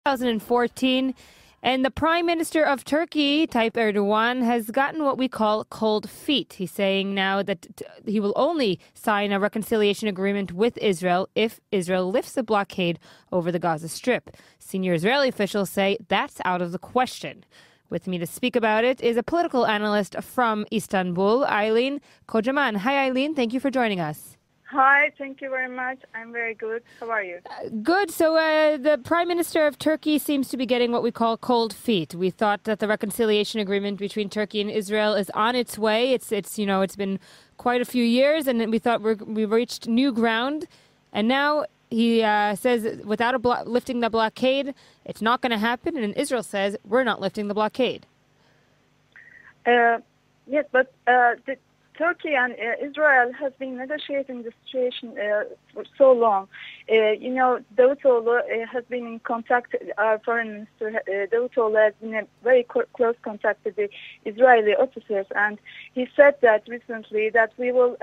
2014, and the Prime Minister of Turkey, Tayyip Erdogan, has gotten what we call cold feet. He's saying now that he will only sign a reconciliation agreement with Israel if Israel lifts the blockade over the Gaza Strip. Senior Israeli officials say that's out of the question. With me to speak about it is a political analyst from Istanbul, Aylin Kocaman. Hi, Aylin. Thank you for joining us. Hi, thank you very much. I'm very good. How are you? Good. So the Prime Minister of Turkey seems to be getting what we call cold feet. We thought that the reconciliation agreement between Turkey and Israel is on its way. It's been quite a few years, and we thought we've reached new ground. And now he says without lifting the blockade, it's not going to happen. And Israel says we're not lifting the blockade. Yes, but Turkey and Israel has been negotiating the situation for so long. Davutoğlu has been in contact, our foreign minister, Davutoğlu has been in very close contact with the Israeli officers, and he said that recently that we will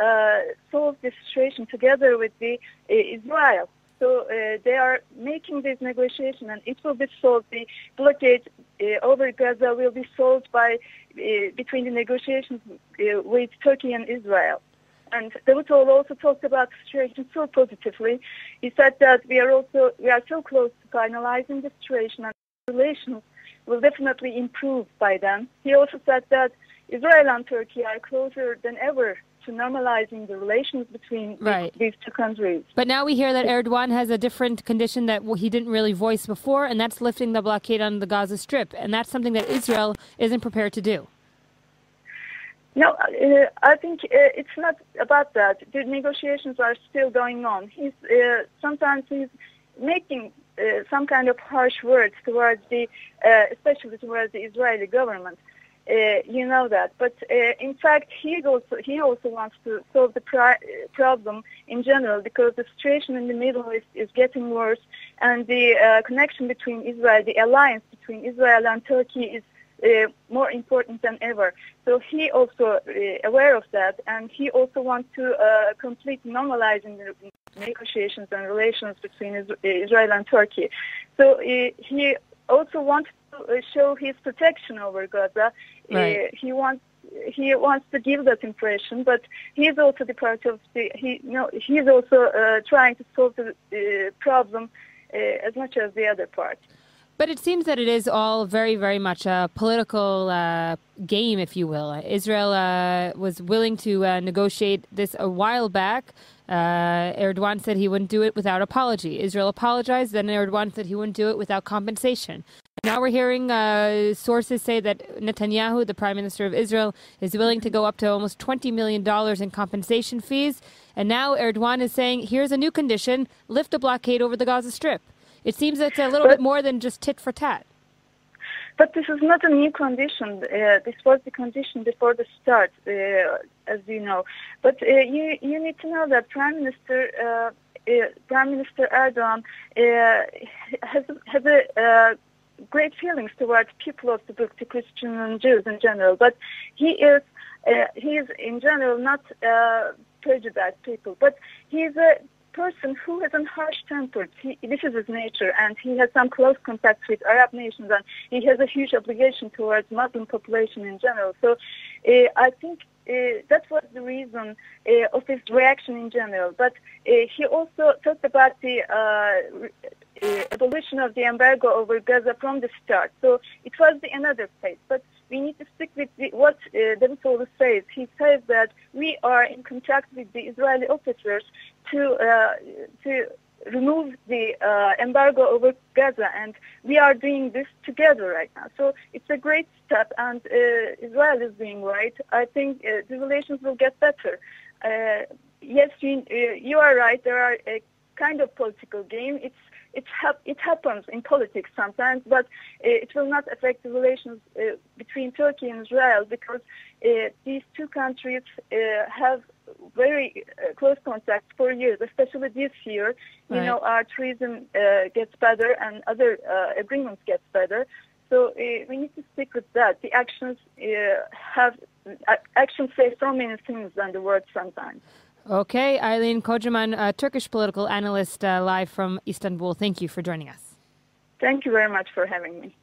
solve the situation together with the Israel. So they are making this negotiation, and it will be solved. The blockade over Gaza will be solved by between the negotiations with Turkey and Israel. And Davutoğlu also talked about the situation so positively. He said that we are so close to finalizing the situation, and relations will definitely improve by then. He also said that Israel and Turkey are closer than ever to normalizing the relations between these two countries. But now we hear that Erdogan has a different condition that he didn't really voice before, and that's lifting the blockade on the Gaza Strip. And that's something that Israel isn't prepared to do. No, I think it's not about that. The negotiations are still going on. Sometimes he's making some kind of harsh words towards especially towards the Israeli government. You know that, but in fact, he also wants to solve the problem in general, because the situation in the Middle East is getting worse, and the connection between Israel, the alliance between Israel and Turkey, is more important than ever. So he also aware of that, and he also wants to complete normalizing the negotiations and relations between Israel and Turkey. So he also wants to show his protection over Gaza. He wants to give that impression, but he's also the part of he's also trying to solve the problem as much as the other part. But it seems that it is all very, very much a political game, if you will. Israel was willing to negotiate this a while back. Erdogan said he wouldn't do it without apology. Israel apologized, then Erdogan said he wouldn't do it without compensation. Now we're hearing sources say that Netanyahu, the Prime Minister of Israel, is willing to go up to almost $20 million in compensation fees. And now Erdogan is saying, here's a new condition, lift the blockade over the Gaza Strip. It seems it's a little bit more than just tit for tat. But this is not a new condition. This was the condition before the start, as you know. But you need to know that Prime Minister Erdogan has a great feelings towards people of the book, the Christian and Jews in general. But he is in general not prejudiced people. But he is a person who has a harsh temper. This is his nature, and he has some close contacts with Arab nations, and he has a huge obligation towards Muslim population in general. So I think that was the reason of his reaction in general. But he also talked about the abolition of the embargo over Gaza from the start. So it was another phase. But we need to stick with what Davutoğlu says. He says that we are in contact with the Israeli officers to remove the embargo over Gaza, and we are doing this together right now. So it's a great step, and Israel is doing right. I think the relations will get better. Yes, you are right. There are a kind of political game. It happens in politics sometimes, but it will not affect the relations between Turkey and Israel, because these two countries have very close contact for years, especially this year. Right. Our tourism gets better and other agreements get better. So we need to stick with that. The actions actions say so many things than the words sometimes. Okay, Aylin Kocaman, Turkish political analyst, live from Istanbul. Thank you for joining us. Thank you very much for having me.